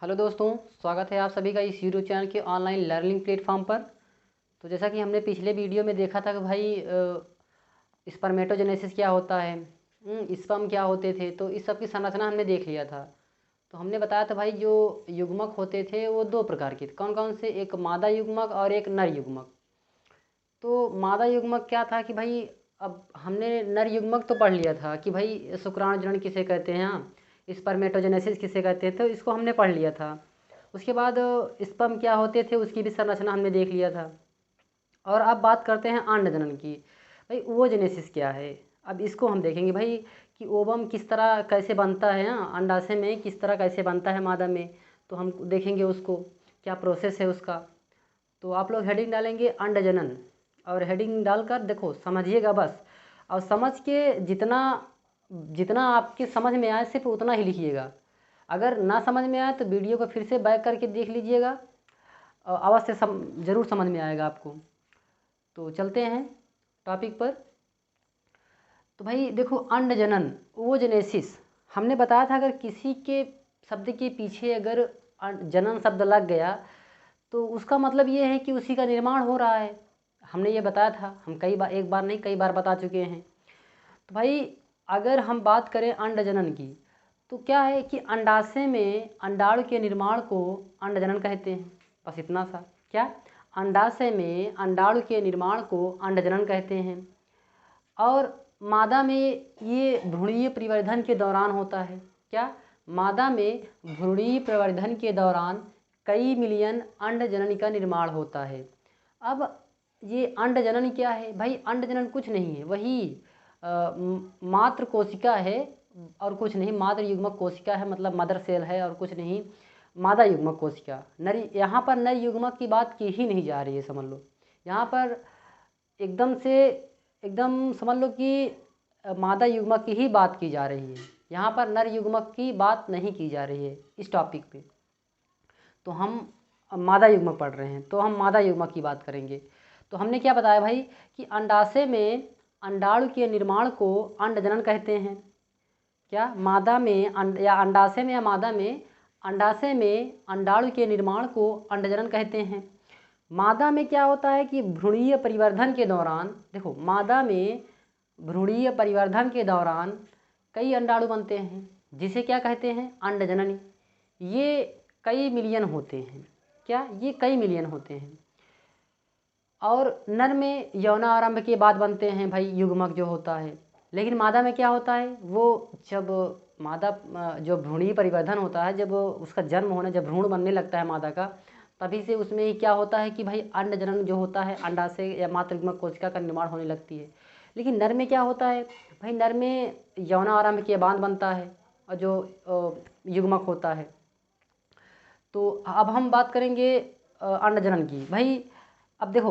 Hello दोस्तों, स्वागत है आप सभी का इस यूट्यूब चैनल के ऑनलाइन लर्निंग प्लेटफॉर्म पर। तो जैसा कि हमने पिछले वीडियो में देखा था कि भाई स्पर्मेटोजेनेसिस क्या होता है, स्पर्म क्या होते थे, तो इस सब की संरचना हमने देख लिया था। तो हमने बताया था भाई जो युग्मक होते थे वो दो प्रकार के थे। कौन कौन से? एक मादा युग्मक और एक नर युग्मक। तो मादा युग्मक क्या था कि भाई, अब हमने नर युग्मक तो पढ़ लिया था कि भाई शुक्राणु जनन किसे कहते हैं, स्पर्मेटोजेनेसिस किसे कहते हैं, तो इसको हमने पढ़ लिया था। उसके बाद स्पर्म क्या होते थे उसकी भी संरचना हमने देख लिया था। और अब बात करते हैं अंड जनन की। भाई ओवोजेनेसिस क्या है, अब इसको हम देखेंगे भाई कि ओवम किस तरह कैसे बनता है, अंडाशय में किस तरह कैसे बनता है मादा में, तो हम देखेंगे उसको क्या प्रोसेस है उसका। तो आप लोग हेडिंग डालेंगे अंड जनन, और हेडिंग डालकर देखो समझिएगा बस, और समझ के जितना जितना आपके समझ में आए सिर्फ उतना ही लिखिएगा। अगर ना समझ में आए तो वीडियो को फिर से बैक करके देख लीजिएगा, अवश्य ज़रूर समझ में आएगा आपको। तो चलते हैं टॉपिक पर। तो भाई देखो, अंड जनन ओवोजेनेसिस हमने बताया था, अगर किसी के शब्द के पीछे अगर जनन शब्द लग गया तो उसका मतलब ये है कि उसी का निर्माण हो रहा है। हमने ये बताया था, हम कई बार, एक बार नहीं कई बार बता चुके हैं। तो भाई अगर हम बात करें अंड जनन की, तो क्या है कि अंडाशय में अंडाणु के निर्माण को अंड जनन कहते हैं। बस इतना सा। क्या? अंडाशय में अंडाणु के निर्माण को अंड जनन कहते हैं। और मादा में ये भ्रूणीय परिवर्धन के दौरान होता है। क्या? मादा में भ्रूणीय परिवर्धन के दौरान कई मिलियन अंड जननी का निर्माण होता है। अब ये अंड जनन क्या है भाई? अंड जनन कुछ नहीं है, वही मात्र कोशिका है और कुछ नहीं। मात्र युग्मक कोशिका है, मतलब मदर सेल है और कुछ नहीं। मादा युग्मक कोशिका नर, यहाँ पर नर युग्मक की बात की ही नहीं जा रही है, समझ लो। यहाँ पर एकदम समझ लो कि मादा युग्मक की ही बात की जा रही है। यहाँ पर नर युग्मक की बात नहीं की जा रही है इस टॉपिक पे। तो हम मादा युग्मक पढ़ रहे हैं, तो हम मादा युग्मक की बात करेंगे। तो हमने क्या बताया भाई कि अंडाशय में अंडाणु के निर्माण को अंड जनन कहते हैं। क्या? मादा में या अंडाशय में या मादा में, अंडाशय में अंडाणु के निर्माण को अंड जनन कहते हैं। मादा में क्या होता है कि भ्रूणीय परिवर्धन के दौरान, देखो मादा में भ्रूणीय परिवर्धन के दौरान कई अंडाणु बनते हैं, जिसे क्या कहते हैं? अंड जननी। ये कई मिलियन होते हैं। क्या? ये कई मिलियन होते हैं। और नर में यौनारंभ के बाद बनते हैं भाई युग्मक जो होता है। लेकिन मादा में क्या होता है, वो जब मादा जो भ्रूणीय परिवर्धन होता है, जब उसका जन्म होने, जब भ्रूण बनने लगता है मादा का, तभी से उसमें ही क्या होता है कि भाई अंड जनन जो होता है, अंडाशय या मातृ युग्मक कोशिका का निर्माण होने लगती है। लेकिन नर में क्या होता है भाई? नर में यौनारंभ के बाद बनता है और जो युग्मक होता है। तो अब हम बात करेंगे अंड जनन की। भाई अब देखो,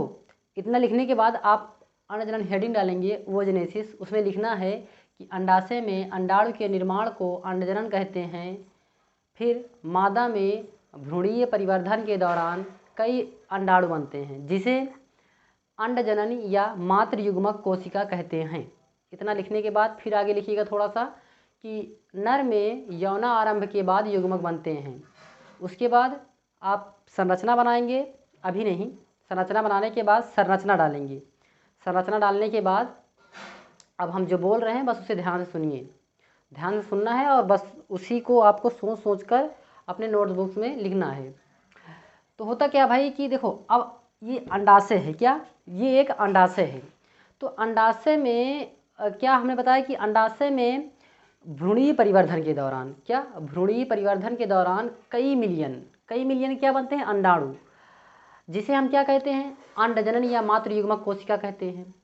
इतना लिखने के बाद आप अंड जनन हेडिंग डालेंगे ओवोजेनेसिस, उसमें लिखना है कि अंडाशय में अंडाणु के निर्माण को अंड जनन कहते हैं। फिर मादा में भ्रूणीय परिवर्धन के दौरान कई अंडाणु बनते हैं, जिसे अंड जननी या मातृ युग्मक कोशिका कहते हैं। इतना लिखने के बाद फिर आगे लिखिएगा थोड़ा सा कि नर में यौना आरंभ के बाद युग्मक बनते हैं। उसके बाद आप संरचना बनाएंगे, अभी नहीं, संरचना बनाने के बाद संरचना डालेंगे। संरचना डालने के बाद अब हम जो बोल रहे हैं बस उसे ध्यान से सुनिए, ध्यान से सुनना है और बस उसी को आपको सोच सोच कर अपने नोटबुक्स में लिखना है। तो होता क्या भाई कि देखो, अब ये अंडाशय है। क्या? ये एक अंडाशय है। तो अंडाशय में क्या हमने बताया कि अंडाशय में भ्रूणीय परिवर्धन के दौरान, क्या? भ्रूणीय परिवर्धन के दौरान कई मिलियन क्या बनते हैं? अंडाणु, जिसे हम क्या कहते हैं? अंड जननी या मातृ युग्मक कोशिका कहते हैं।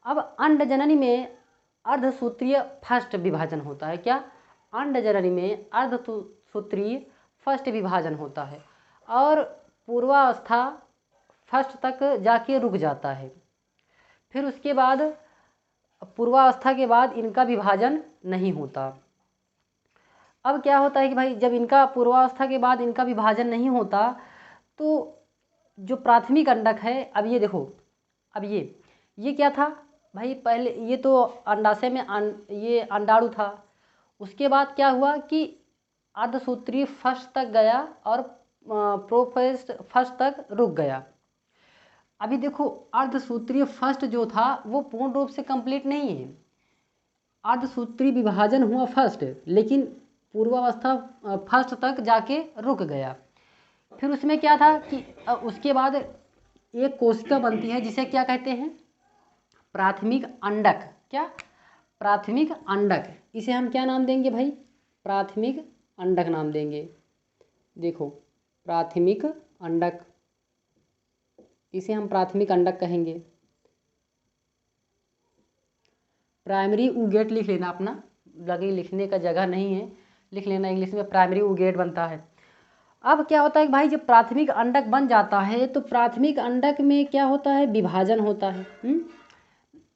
अब अंड जननी में अर्धसूत्रीय फर्स्ट विभाजन होता है। क्या? अंड जननी में अर्धसूत्रीय फर्स्ट विभाजन होता है और पूर्वावस्था फर्स्ट तक जाके रुक जाता है। फिर उसके बाद पूर्वावस्था के बाद इनका विभाजन नहीं होता। अब क्या होता है कि भाई जब इनका पूर्वावस्था के बाद इनका विभाजन नहीं होता, तो जो प्राथमिक अंडक है, अब ये देखो, अब ये क्या था भाई? पहले ये तो अंडाशय में ये अंडाणु था। उसके बाद क्या हुआ कि अर्धसूत्री फर्स्ट तक गया और प्रोफेस्ट फर्स्ट तक रुक गया। अभी देखो अर्धसूत्रीय फर्स्ट जो था वो पूर्ण रूप से कंप्लीट नहीं है। अर्धसूत्री विभाजन हुआ फर्स्ट, लेकिन पूर्वावस्था फर्स्ट तक जाके रुक गया। फिर उसमें क्या था कि उसके बाद एक कोशिका बनती है जिसे क्या कहते हैं, प्राथमिक अंडक। क्या? प्राथमिक अंडक। इसे हम क्या नाम देंगे भाई? प्राथमिक अंडक नाम देंगे। देखो प्राथमिक अंडक, इसे हम प्राथमिक अंडक कहेंगे। प्राइमरी ऊगेट लिख लेना अपना, लगे लिखने का जगह नहीं है, लिख लेना इंग्लिश में प्राइमरी ऊगेट बनता है। अब क्या होता है कि भाई जब प्राथमिक अंडक बन जाता है तो प्राथमिक अंडक में क्या होता है, विभाजन होता है।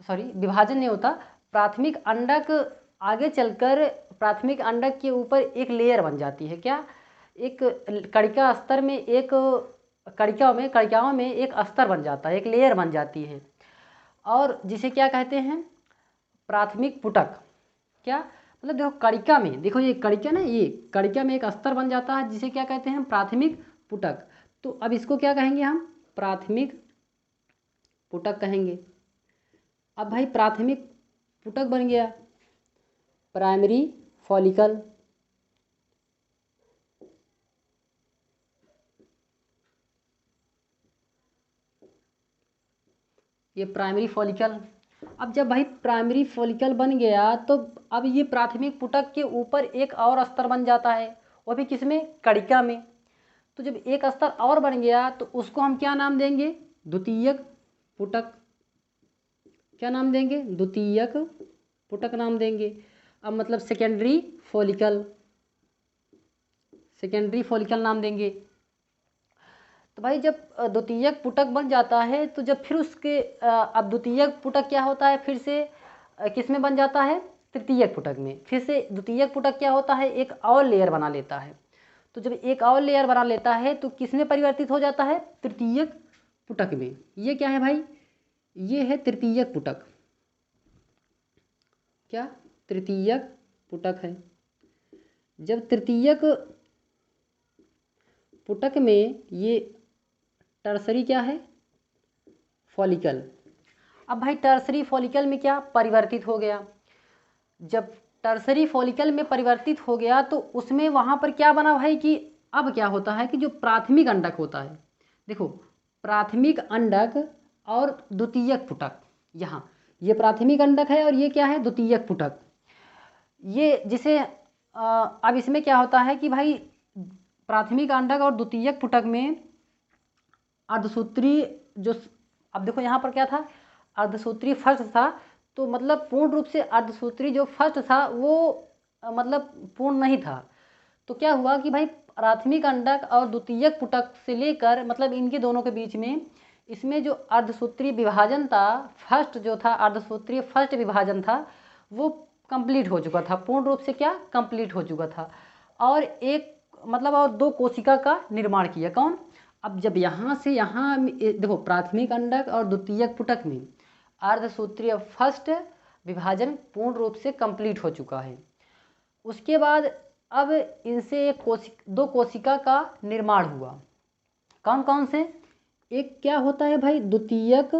सॉरी विभाजन नहीं होता, प्राथमिक अंडक आगे चलकर प्राथमिक अंडक के ऊपर एक लेयर बन जाती है। क्या? एक कणिका स्तर में, एक कणिकाओं में एक स्तर बन जाता है, एक लेयर बन जाती है, और जिसे क्या कहते हैं, प्राथमिक पुटक। क्या मतलब देखो कणिका में, देखो ये कणिका ना, ये कणिका में एक स्तर बन जाता है जिसे क्या कहते हैं, प्राथमिक पुटक। तो अब इसको क्या कहेंगे हम, प्राथमिक पुटक कहेंगे। अब भाई प्राथमिक पुटक बन गया, प्राइमरी फॉलिकल। ये प्राइमरी फॉलिकल। अब जब भाई प्राइमरी फॉलिकल बन गया तो अब ये प्राथमिक पुटक के ऊपर एक और स्तर बन जाता है, वो भी किसमें, कणिका में। तो जब एक स्तर और बन गया तो उसको हम क्या नाम देंगे, द्वितीयक पुटक। क्या नाम देंगे, द्वितीयक पुटक नाम देंगे। अब मतलब सेकेंडरी फॉलिकल, सेकेंडरी फॉलिकल नाम देंगे। तो भाई जब द्वितीयक पुटक बन जाता है तो जब फिर उसके अब द्वितीयक पुटक क्या होता है, फिर से किस में बन जाता है, तृतीयक पुटक में। फिर से द्वितीयक पुटक क्या होता है, एक और लेयर बना लेता है। तो जब एक और लेयर बना लेता है तो किस में परिवर्तित हो जाता है, तृतीयक पुटक में। ये क्या है भाई, ये है तृतीयक पुटक। क्या? तृतीयक पुटक है। जब तृतीयक पुटक में ये टर्सरी क्या है, फॉलिकल। अब भाई टर्सरी फॉलिकल में क्या परिवर्तित हो गया, जब टर्सरी फॉलिकल में परिवर्तित हो गया तो उसमें वहाँ पर क्या बना भाई कि अब क्या होता है कि जो प्राथमिक अंडक होता है, देखो प्राथमिक अंडक और द्वितीयक पुटक, यहाँ ये प्राथमिक अंडक है और ये क्या है, द्वितीयक पुटक। ये जिसे अब इसमें क्या होता है कि भाई प्राथमिक अंडक और द्वितीयक पुटक में अर्धसूत्री जो, अब देखो यहाँ पर क्या था, अर्धसूत्री फर्स्ट था, तो मतलब पूर्ण रूप से अर्धसूत्री जो फर्स्ट था वो मतलब पूर्ण नहीं था। तो क्या हुआ कि भाई प्राथमिक अंडक और द्वितीयक पुटक से लेकर मतलब इनके दोनों के बीच में इसमें जो अर्धसूत्री विभाजन था, फर्स्ट जो था अर्धसूत्री फर्स्ट विभाजन था, वो कंप्लीट हो चुका था, पूर्ण रूप से क्या कंप्लीट हो चुका था। और एक मतलब और दो कोशिका का निर्माण किया। कौन? अब जब यहाँ से यहाँ देखो प्राथमिक अंडक और द्वितीयक पुटक में अर्धसूत्रीय फर्स्ट विभाजन पूर्ण रूप से कंप्लीट हो चुका है। उसके बाद अब इनसे दो कोशिका का निर्माण हुआ। कौन कौन से? एक क्या होता है भाई, द्वितीयक,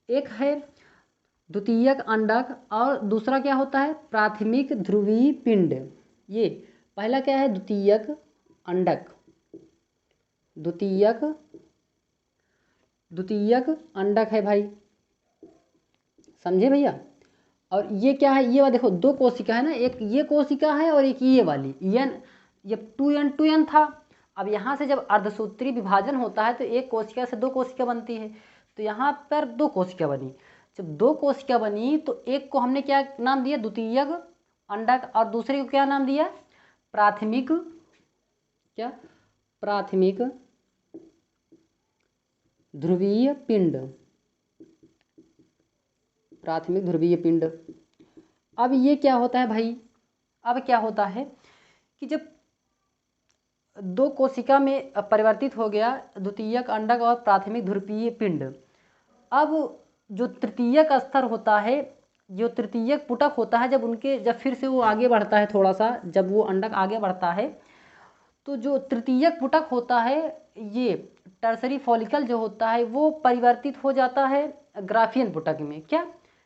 एक है द्वितीयक अंडक और दूसरा क्या होता है, प्राथमिक ध्रुवीय पिंड। ये पहला क्या है, द्वितीयक अंडक, द्वितीयक अंडक है भाई, समझे भैया। और ये क्या है, ये देखो दो कोशिका है ना, एक ये कोशिका है और एक ये वाली एन, ये 2n था। अब यहाँ से जब अर्धसूत्री विभाजन होता है तो एक कोशिका से दो कोशिका बनती है, तो यहाँ पर दो कोशिका बनी। जब दो कोशिका बनी तो एक को हमने क्या नाम दिया, द्वितीयक अंडक, और दूसरे को क्या नाम दिया, प्राथमिक, क्या, प्राथमिक ध्रुवीय पिंड, प्राथमिक ध्रुवीय पिंड। अब ये क्या होता है भाई, अब क्या होता है कि जब दो कोशिका में परिवर्तित हो गया द्वितीयक अंडक और प्राथमिक ध्रुवीय पिंड, अब जो तृतीयक स्तर होता है जो तृतीयक पुटक होता है, जब उनके जब फिर से वो आगे बढ़ता है थोड़ा सा, जब वो अंडक आगे बढ़ता है तो जो तृतीयक पुटक होता है, ये टर्सरी फॉलिकल जो होता है वो परिवर्तित हो जाता है ग्राफियन पुटक में। क्या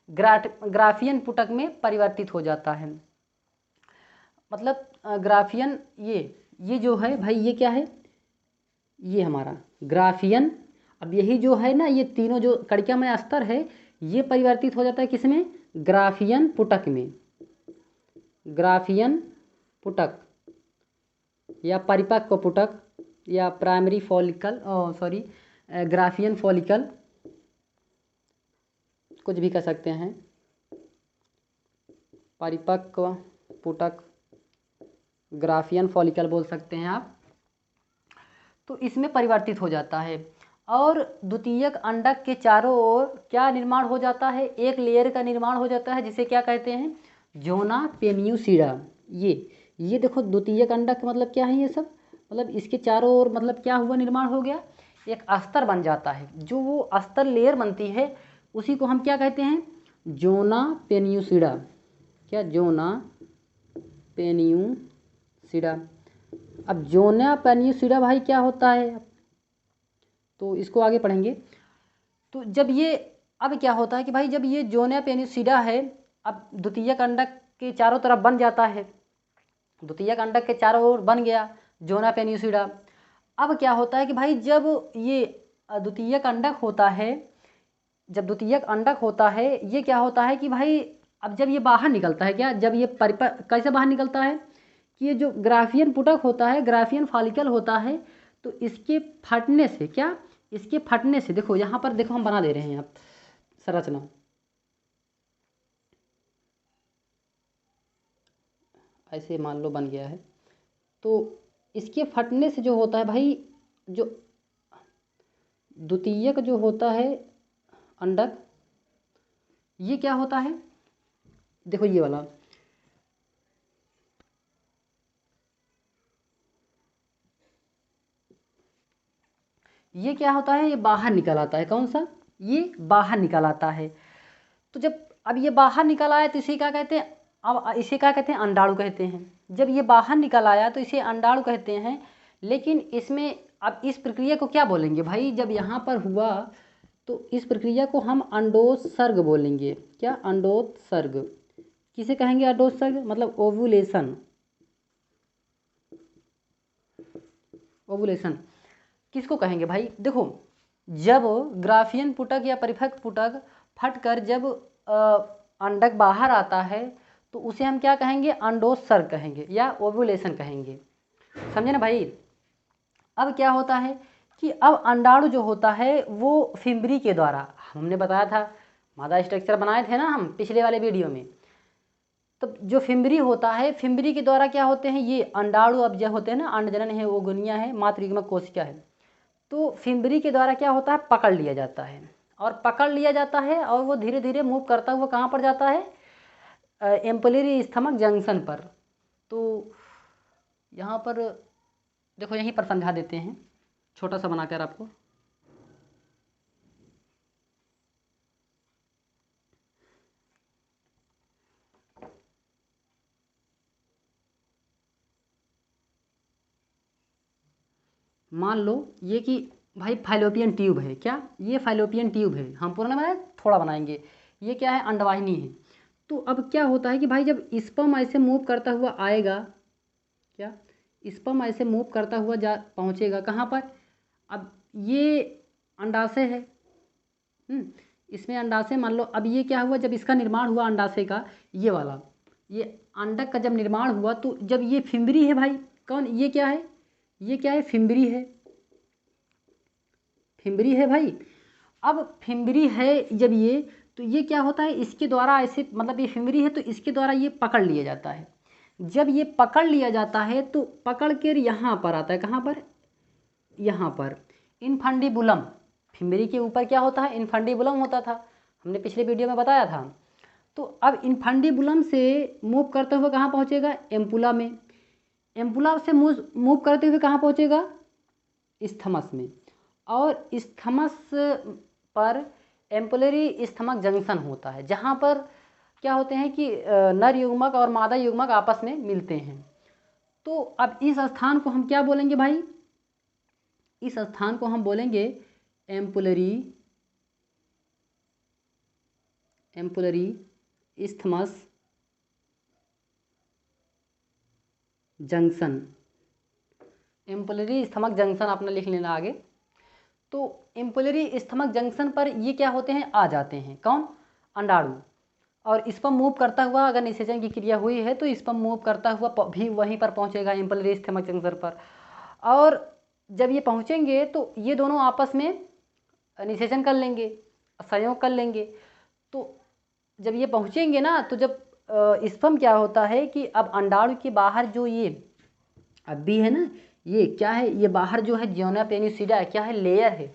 ग्राफियन पुटक में परिवर्तित हो जाता है। मतलब ग्राफियन ये जो है भाई, ये क्या है, ये हमारा ग्राफियन। अब यही जो है ना, ये तीनों जो कड़िकामय स्तर है ये परिवर्तित हो जाता है किसमें, ग्राफियन पुटक में। ग्राफियन पुटक या परिपक्व पुटक या primary follicle, sorry Graafian follicle, कुछ भी कह सकते हैं, परिपक्व पुटक, ग्राफियन फॉलिकल बोल सकते हैं आप। तो इसमें परिवर्तित हो जाता है और द्वितीयक अंडक के चारों ओर क्या निर्माण हो जाता है, एक लेयर का निर्माण हो जाता है जिसे क्या कहते हैं, जोना पेनियोसिडा। ये देखो द्वितीयक अंडक मतलब क्या है, ये सब मतलब इसके चारों ओर मतलब क्या हुआ, निर्माण हो गया, एक अस्तर बन जाता है। जो वो अस्तर लेयर बनती है उसी को हम क्या कहते हैं, जोना पेनियोसिडा। क्या, जोना पेनियोसिडा। अब जोना पेनियोसिडा भाई क्या होता है, तो इसको आगे पढ़ेंगे। तो जब ये, अब क्या होता है कि भाई जब ये जोना पेनियोसिडा है, अब द्वितीयक अंडक के चारों तरफ बन जाता है, द्वितीयक अंडक के चारों ओर बन गया जोना पेनियोसिडा। अब क्या होता है कि भाई जब ये द्वितीयक अंडक होता है, जब द्वितीयक अंडक होता है, ये क्या होता है कि भाई अब जब ये बाहर निकलता है, क्या, जब ये कैसे बाहर निकलता है कि ये जो ग्राफियन पुटक होता है, ग्राफियन फॉलिकल होता है, तो इसके फटने से, क्या, इसके फटने से, देखो यहाँ पर देखो हम बना दे रहे हैं आप संरचना, ऐसे मान लो बन गया है। तो इसके फटने से जो होता है भाई, जो द्वितीयक जो होता है अंडक, ये क्या होता है, देखो ये वाला, ये क्या होता है, ये बाहर निकल आता है। कौन सा, ये बाहर निकल आता है। तो जब अब ये बाहर निकल आया तो इसे क्या कहते हैं, अब इसे क्या कहते हैं, अंडाणु कहते हैं। जब ये बाहर निकल आया तो इसे अंडाणु कहते हैं। लेकिन इसमें अब इस प्रक्रिया को क्या बोलेंगे भाई, जब यहाँ पर हुआ तो इस प्रक्रिया को हम अंडोत्सर्ग बोलेंगे। क्या, अंडोत्सर्ग। किसे कहेंगे अंडोत्सर्ग, मतलब ओवुलेशन। ओवुलेशन किसको कहेंगे भाई, देखो जब ग्राफियन पुटक या परिपक्व पुटक फटकर जब अंडक बाहर आता है तो उसे हम क्या कहेंगे, अंडोत्सर्ग कहेंगे या ओवुलेशन कहेंगे। समझे ना भाई। अब क्या होता है कि अब अंडाणु जो होता है वो फिम्बरी के द्वारा, हमने बताया था, मादा स्ट्रक्चर बनाए थे ना हम पिछले वाले वीडियो में। तो जो फिम्बरी होता है, फिम्बरी के द्वारा क्या होते हैं, ये अंडाणु अब जो होते हैं ना, अंडजनन है, ओगुनिया है, मातृयुग्मक कोशिका है, तो फिम्बरी के द्वारा क्या होता है, पकड़ लिया जाता है। और पकड़ लिया जाता है और वो धीरे धीरे मूव करता हुआ कहाँ पर जाता है, एम्पलरी स्थमक जंक्शन पर। तो यहाँ पर देखो, यहीं पर समझा देते हैं छोटा सा बनाकर आपको। मान लो ये कि भाई फाइलोपियन ट्यूब है, क्या, ये फाइलोपियन ट्यूब है, हम पूरा ना बनाए, थोड़ा बनाएंगे। ये क्या है, अंडवाहिनी है। तो अब क्या होता है कि भाई जब स्पर्म ऐसे मूव करता हुआ आएगा, क्या, स्पर्म ऐसे मूव करता हुआ जा पहुँचेगा कहाँ पर, अब ये अंडाशय है, इसमें अंडाशय मान लो। अब ये क्या हुआ, जब इसका निर्माण हुआ अंडाशय का, ये वाला, ये अंडक का जब निर्माण हुआ तो जब ये फिम्बरी है भाई, कौन, ये क्या है, ये क्या है, फिम्बरी है, फिम्बरी है भाई। अब फिम्बरी है जब ये, तो ये क्या होता है, इसके द्वारा ऐसे, मतलब ये फिम्बरी है तो इसके द्वारा ये पकड़ लिया जाता है। जब ये पकड़ लिया जाता है तो पकड़ कर यहाँ पर आता है, कहाँ पर, यहाँ पर इनफंडिबुलम। फिम्बरी के ऊपर क्या होता है, इनफंडिबुलम होता था, हमने पिछले वीडियो में बताया था। तो अब इनफंडिबुलम से मूव करते हुए कहाँ पहुँचेगा, एम्पुला में। एम्पुला से मूव करते हुए कहाँ पहुँचेगा, स्थमस में। और स्थमस पर एम्पुलरी स्थमक जंक्शन होता है, जहाँ पर क्या होते हैं कि नर युग्मक और मादा युग्मक आपस में मिलते हैं। तो अब इस स्थान को हम क्या बोलेंगे भाई, इस स्थान को हम बोलेंगे ampullary isthmus junction. Ampullary isthmic junction अपना लिख लेना आगे। तो एम्पुलरी इस्थमक जंक्शन पर ये क्या होते हैं, आ जाते हैं कौन, अंडाणु, और इस पर मूव करता हुआ अगर निषेचन की क्रिया हुई है तो इस पर मूव करता हुआ भी वहीं पर पहुंचेगा एम्पुलरी इस्थमक जंक्शन पर। और जब ये पहुंचेंगे तो ये दोनों आपस में निषेचन कर लेंगे, संयोग कर लेंगे। तो जब ये पहुंचेंगे ना, तो जब स्पर्म क्या होता है कि अब अंडाणु के बाहर जो ये अब भी है ना, ये क्या है, ये बाहर जो है जियोनिया पेनिसिडा क्या है, लेयर है,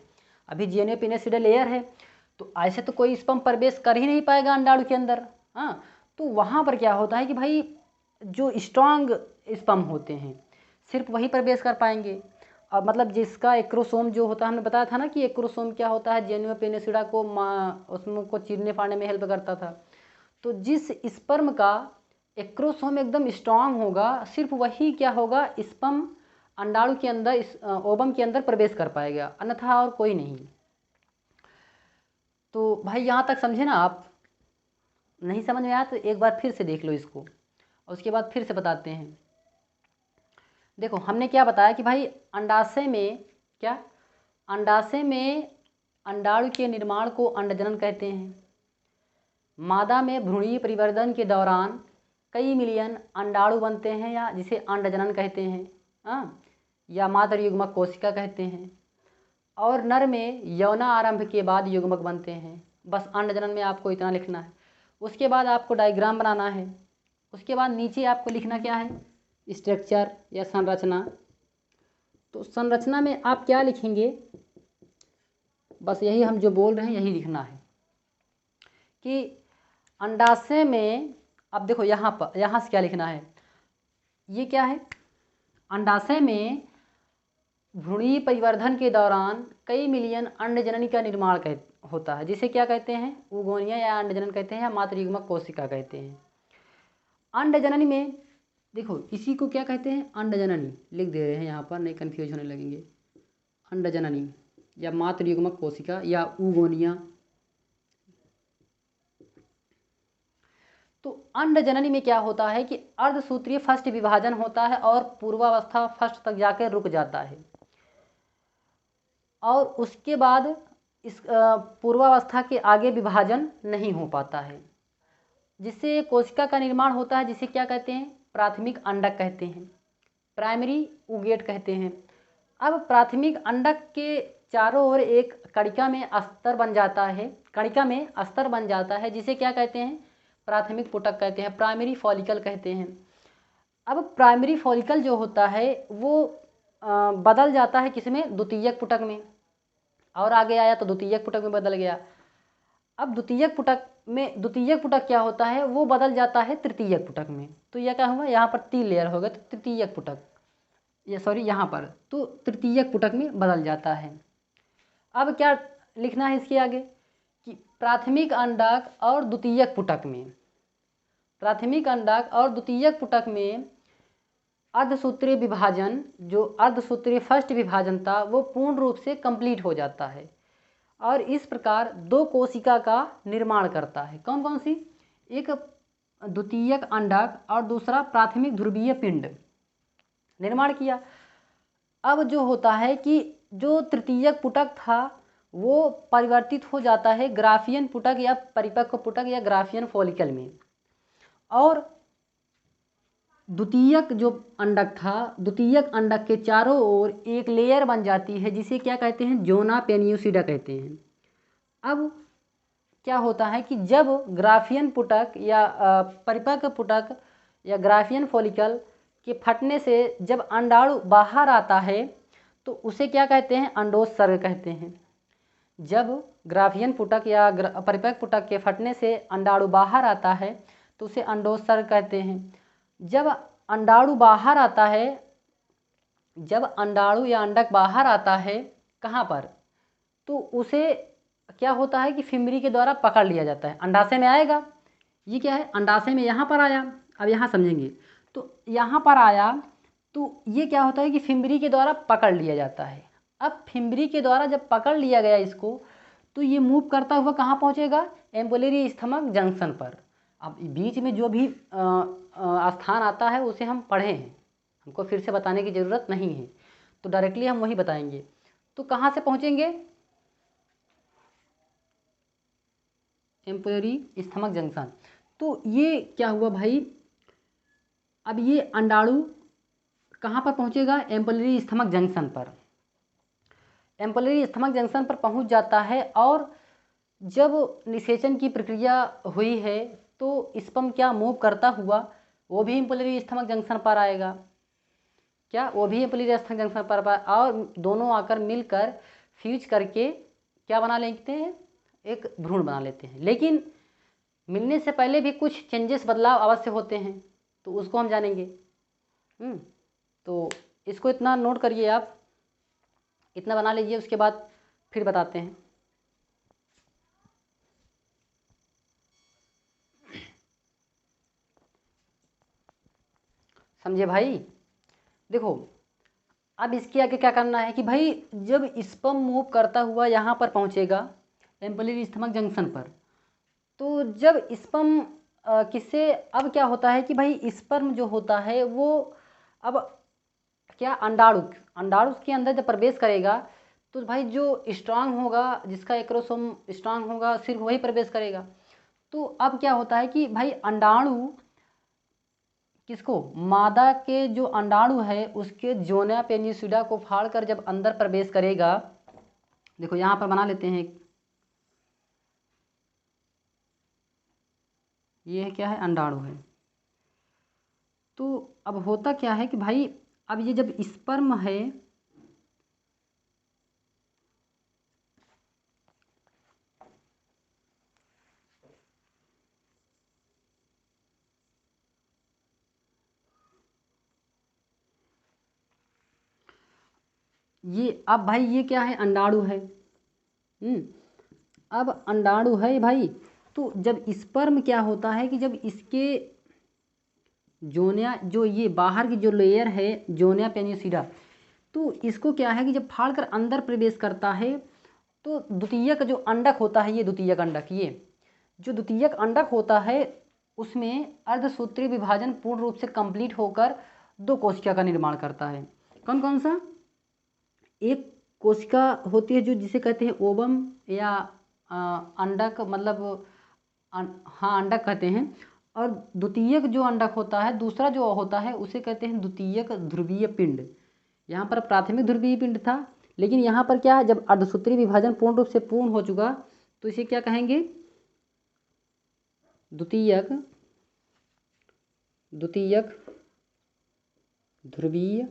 अभी जियोनिया पेनिसिडा लेयर है। तो ऐसे तो कोई स्पर्म प्रवेश कर ही नहीं पाएगा अंडाणु के अंदर। हाँ, तो वहाँ पर क्या होता है कि भाई जो स्ट्रांग स्पर्म होते हैं सिर्फ वही प्रवेश कर पाएंगे। अब मतलब जिसका एक्रोसोम जो होता है, हमने बताया था ना कि एक्रोसोम क्या होता है, जियोनिया पेनिसिडा को उसमें को चीरने फाड़ने में हेल्प करता था। तो जिस स्पर्म का एक्रोसोम एकदम स्ट्रांग होगा, सिर्फ वही क्या होगा, स्पर्म अंडाणु के अंदर, ओवम के अंदर प्रवेश कर पाएगा, अन्यथा और कोई नहीं। तो भाई यहाँ तक समझे ना आप? नहीं समझ में आया तो एक बार फिर से देख लो इसको, और उसके बाद फिर से बताते हैं। देखो हमने क्या बताया कि भाई अंडाशय में क्या, अंडाशय में अंडाणु के निर्माण को अंडजनन कहते हैं। मादा में भ्रूणीय परिवर्धन के दौरान कई मिलियन अंडाणु बनते हैं, या जिसे अंडजनन कहते हैं, या मातृ युग्मक कोशिका कहते हैं। और नर में यौना आरंभ के बाद युग्मक बनते हैं। बस अंडजनन में आपको इतना लिखना है। उसके बाद आपको डायग्राम बनाना है। उसके बाद नीचे आपको लिखना क्या है, स्ट्रक्चर या संरचना। तो संरचना में आप क्या लिखेंगे, बस यही हम जो बोल रहे हैं यही लिखना है कि अंडाशय में, अब देखो यहाँ पर, यहाँ से क्या लिखना है, ये क्या है, अंडाशय में भ्रूणीय परिवर्धन के दौरान कई मिलियन अंडजननी का निर्माण होता है, जिसे क्या कहते हैं, उगोनिया या अंडजनन कहते हैं, या मातृयुग्मक कोशिका कहते हैं। अंडजननी में देखो इसी को क्या कहते हैं, अंडजननी लिख दे रहे हैं यहाँ पर, नहीं कन्फ्यूज होने लगेंगे। अंडजननी या मातृयुग्मक कोशिका या उगोनिया। तो अंडजननी में क्या होता है कि अर्धसूत्रीय फर्स्ट विभाजन होता है और पूर्वावस्था फर्स्ट तक जाकर रुक जाता है, और उसके बाद इस पूर्वावस्था के आगे विभाजन नहीं हो पाता है, जिससे कोशिका का निर्माण होता है, जिसे क्या कहते हैं, प्राथमिक अंडक कहते हैं, प्राइमरी उगेट कहते हैं। अब प्राथमिक अंडक के चारों ओर एक कणिका में अस्तर बन जाता है, कणिका में अस्तर बन जाता है, जिसे क्या कहते हैं, प्राथमिक पुटक कहते हैं, प्राइमरी फॉलिकल कहते हैं। अब प्राइमरी फॉलिकल जो होता है वो बदल जाता है किसमें, द्वितीयक पुटक में, और आगे आया तो द्वितीयक पुटक में बदल गया। अब द्वितीयक पुटक में, द्वितीयक पुटक क्या होता है, वो बदल जाता है तृतीयक पुटक में। तो यह क्या हुआ, यहाँ पर 3 लेयर हो गए, तो तृतीयक पुटक, ये सॉरी यहाँ पर तो तृतीयक पुटक में बदल जाता है। अब क्या लिखना है इसके आगे कि प्राथमिक अंडक और द्वितीयक पुटक में, प्राथमिक अंडक और द्वितीयक पुटक में अर्धसूत्रीय विभाजन, जो अर्धसूत्रीय फर्स्ट विभाजन था, वो पूर्ण रूप से कंप्लीट हो जाता है, और इस प्रकार 2 कोशिका का निर्माण करता है। कौन कौन सी, एक द्वितीयक अंडक और दूसरा प्राथमिक ध्रुवीय पिंड निर्माण किया। अब जो होता है कि जो तृतीयक पुटक था वो परिवर्तित हो जाता है ग्राफियन पुटक या परिपक्व पुटक या ग्राफियन फॉलिकल में, और द्वितीयक जो अंडक था, द्वितीयक अंडक के चारों ओर एक लेयर बन जाती है, जिसे क्या कहते हैं, जोना पेनियोसिडा कहते हैं। अब क्या होता है कि जब ग्राफियन पुटक या परिपक्व पुटक या ग्राफियन फॉलिकल के फटने से जब अंडाणु बाहर आता है तो उसे क्या कहते हैं, अंडोत्सर्ग कहते हैं। जब ग्राफियन पुटक या परिपक्व पुटक के फटने से अंडाणु बाहर आता है तो उसे अंडोत्सर्ग कहते हैं। जब अंडाणु बाहर आता है, जब अंडाणु या अंडक बाहर आता है कहाँ पर, तो उसे क्या होता है कि फिमरी के द्वारा पकड़ लिया जाता है, अंडाशय में आएगा, ये क्या है, अंडाशय में यहाँ पर आया। अब यहाँ समझेंगे, तो यहाँ पर आया तो ये क्या होता है कि फिम्बरी के द्वारा पकड़ लिया जाता है। अब फिम्बरी के द्वारा जब पकड़ लिया गया इसको, तो ये मूव करता हुआ कहाँ पहुँचेगा, एम्पोलरी स्टमक जंक्शन पर। अब बीच में जो भी स्थान आता है उसे हम पढ़े हैं, हमको फिर से बताने की ज़रूरत नहीं है, तो डायरेक्टली हम वही बताएंगे। तो कहाँ से पहुँचेंगे, एम्पोलरी स्टमक जंक्शन। तो ये क्या हुआ भाई, अब ये अंडाणु कहाँ पर पहुँचेगा, एम्पोलरी स्टमक जंक्शन पर। एम्पोलरी स्टमक जंक्शन पर पहुँच जाता है, और जब निषेचन की प्रक्रिया हुई है तो स्पर्म क्या मूव करता हुआ वो भी एम्पोलरी स्टमक जंक्शन पर आएगा। क्या, वो भी एम्पोलरी स्टमक जंक्शन पर और दोनों आकर मिलकर फ्यूज करके क्या बना लेते हैं, एक भ्रूण बना लेते हैं। लेकिन मिलने से पहले भी कुछ चेंजेस, बदलाव अवश्य होते हैं, तो उसको हम जानेंगे। तो इसको इतना नोट करिए, आप इतना बना लीजिए, उसके बाद फिर बताते हैं। समझे भाई। देखो अब इसके आगे क्या करना है कि भाई जब स्पर्म मूव करता हुआ यहाँ पर पहुँचेगा एम्पोलरी स्टमक जंक्शन पर, तो जब स्पर्म किससे, अब क्या होता है कि भाई स्पर्म जो होता है वो अब क्या, अंडाणु के अंदर जब प्रवेश करेगा तो भाई जो स्ट्रांग होगा, जिसका एक्रोसोम स्ट्रांग होगा, सिर्फ वही प्रवेश करेगा। तो अब क्या होता है कि भाई अंडाणु किसको, मादा के जो अंडाणु है उसके जोना पेनिसिडा को फाड़कर जब अंदर प्रवेश करेगा, देखो यहाँ पर बना लेते हैं, ये क्या है, अंडाणु है। तो अब होता क्या है कि भाई अब ये जब स्पर्म है, ये अब भाई ये क्या है, अंडाणु है। अब अंडाणु है भाई, तो जब स्पर्म क्या होता है कि जब इसके जोनिया, जो ये बाहर की जो लेयर है जोनिया पेनिसिडा, तो इसको क्या है कि जब फाड़कर अंदर प्रवेश करता है, तो द्वितीयक जो अंडक होता है, ये द्वितीयक अंडक, ये जो द्वितीयक अंडक होता है उसमें अर्धसूत्री विभाजन पूर्ण रूप से कंप्लीट होकर दो कोशिका का निर्माण करता है। कौन कौन सा, एक कोशिका होती है जो जिसे कहते हैं ओवम या अंडक, मतलब हाँ अंडक कहते हैं, और द्वितीयक जो अंडक होता है दूसरा जो होता है उसे कहते हैं द्वितीयक ध्रुवीय पिंड। यहाँ पर प्राथमिक ध्रुवीय पिंड था, लेकिन यहाँ पर क्या है, जब अर्धसूत्री विभाजन पूर्ण रूप से पूर्ण हो चुका तो इसे क्या कहेंगे, द्वितीयक ध्रुवीय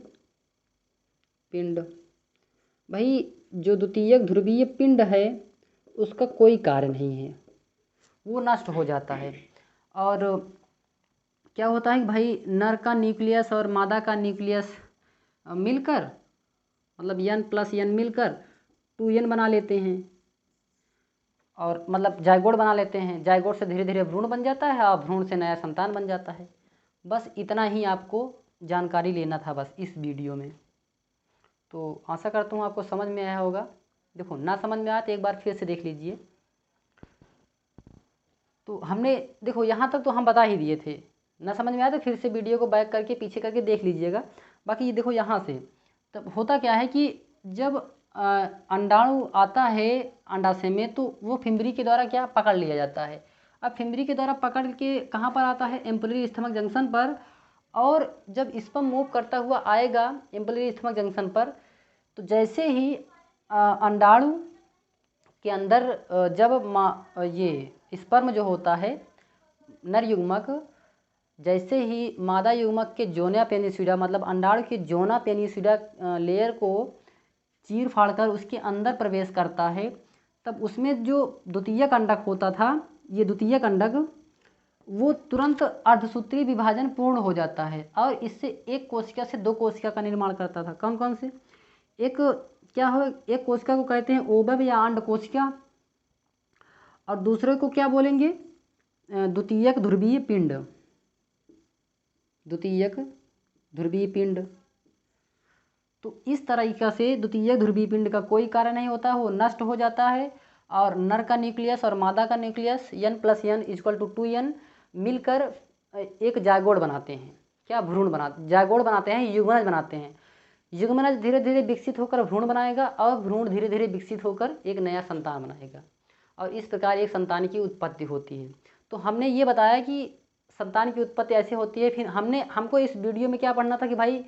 पिंड। भाई जो द्वितीयक ध्रुवीय पिंड है उसका कोई कार्य नहीं है, वो नष्ट हो जाता है। और क्या होता है कि भाई नर का न्यूक्लियस और मादा का न्यूक्लियस मिलकर, मतलब n+n मिलकर 2n बना लेते हैं, और मतलब जायगोट बना लेते हैं। जायगोट से धीरे धीरे भ्रूण बन जाता है और भ्रूण से नया संतान बन जाता है। बस इतना ही आपको जानकारी लेना था बस इस वीडियो में। तो आशा करता हूँ आपको समझ में आया होगा। देखो ना समझ में आया तो एक बार फिर से देख लीजिए। तो हमने देखो यहाँ तक तो हम बता ही दिए थे, ना समझ में आया तो फिर से वीडियो को बैक करके पीछे करके देख लीजिएगा। बाकी ये देखो यहाँ से तब होता क्या है कि जब अंडाणु आता है अंडाशय में, तो वो फिम्बरी के द्वारा क्या पकड़ लिया जाता है। अब फिम्बरी के द्वारा पकड़ के कहाँ पर आता है, एम्पोलरी स्टमक जंक्शन पर। और जब स्पर्म मूव करता हुआ आएगा एम्पोलरी स्टमक जंक्शन पर, तो जैसे ही अंडाणु के अंदर जब ये स्पर्म जो होता है नर युग्मक, जैसे ही मादा युग्मक के जोना पेनिसिडा, मतलब अंडाणु के जोना पेनिसिडा लेयर को चीर फाड़कर उसके अंदर प्रवेश करता है, तब उसमें जो द्वितीयक अंडक होता था, ये द्वितीयक अंडक वो तुरंत अर्धसूत्री विभाजन पूर्ण हो जाता है, और इससे एक कोशिका से दो कोशिका का निर्माण करता था। कौन कौन से, एक क्या हो, एक कोशिका को कहते हैं ओबब या अंड कोशिका, और दूसरे को क्या बोलेंगे, द्वितीयक ध्रुवीय पिंड, द्वितीयक ध्रुवीय पिंड। तो इस तरीक़ा से द्वितीयक ध्रुवीय पिंड का कोई कार्य नहीं होता, वो नष्ट हो जाता है। और नर का न्यूक्लियस और मादा का न्यूक्लियस n+n=2n मिलकर एक जायगोड बनाते हैं। क्या भ्रूण बनाते, जायगोड बनाते हैं, युग्मनज बनाते हैं। युग्मनज धीरे धीरे विकसित होकर भ्रूण बनाएगा और भ्रूण धीरे धीरे विकसित होकर एक नया संतान बनाएगा और इस प्रकार एक संतान की उत्पत्ति होती है। तो हमने ये बताया कि संतान की उत्पत्ति ऐसे होती है। फिर हमको इस वीडियो में क्या पढ़ना था कि भाई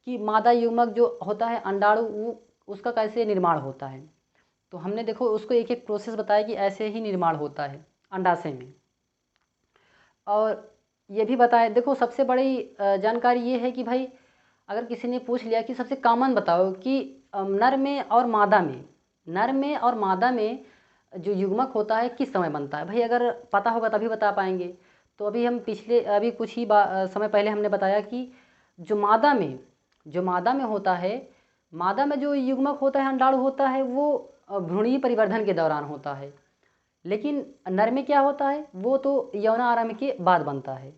कि मादा युग्मक जो होता है अंडाणु, वो उसका कैसे निर्माण होता है। तो हमने देखो उसको एक एक प्रोसेस बताया कि ऐसे ही निर्माण होता है अंडाशय में। और ये भी बताया, देखो सबसे बड़ी जानकारी ये है कि भाई अगर किसी ने पूछ लिया कि सबसे कॉमन बताओ कि नर में और मादा में, नर में और मादा में जो युग्मक होता है किस समय बनता है। भाई अगर पता होगा तभी बता पाएंगे। तो अभी कुछ ही समय पहले हमने बताया कि जो मादा में होता है, मादा में जो युग्मक होता है, अंडाणु होता है, वो भ्रूणीय परिवर्धन के दौरान होता है। लेकिन नर में क्या होता है, वो तो यौनारंभ के बाद बनता है।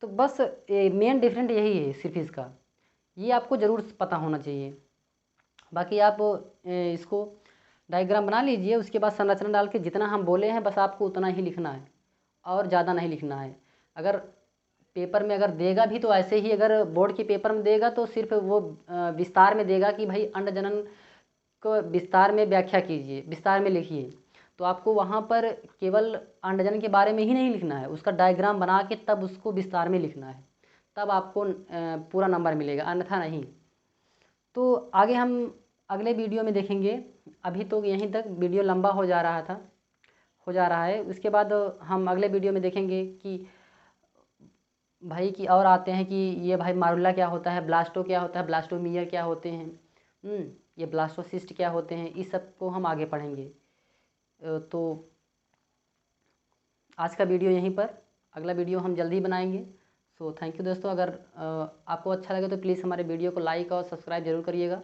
तो बस मेन डिफरेंट यही है सिर्फ इसका, ये आपको ज़रूर पता होना चाहिए। बाकी आप इसको डायग्राम बना लीजिए, उसके बाद संरचना डाल के जितना हम बोले हैं बस आपको उतना ही लिखना है और ज़्यादा नहीं लिखना है। अगर पेपर में अगर देगा भी तो ऐसे ही, अगर बोर्ड के पेपर में देगा तो सिर्फ वो विस्तार में देगा कि भाई अंड जनन को विस्तार में व्याख्या कीजिए, विस्तार में लिखिए। तो आपको वहाँ पर केवल अंडजन के बारे में ही नहीं लिखना है, उसका डायग्राम बना के तब उसको विस्तार में लिखना है, तब आपको पूरा नंबर मिलेगा, अन्यथा नहीं। तो आगे हम अगले वीडियो में देखेंगे। अभी तो यहीं तक वीडियो लंबा हो जा रहा है। उसके बाद हम अगले वीडियो में देखेंगे कि भाई की और आते हैं कि ये भाई मारुला क्या होता है, ब्लास्टो क्या होता है, ब्लास्टोमियर क्या होते हैं, ये ब्लास्टोसिस्ट क्या होते हैं, इस सब को हम आगे पढ़ेंगे। तो आज का वीडियो यहीं पर, अगला वीडियो हम जल्दी ही बनाएंगे। सो थैंक यू दोस्तों। अगर आपको अच्छा लगे तो प्लीज़ हमारे वीडियो को लाइक और सब्सक्राइब ज़रूर करिएगा।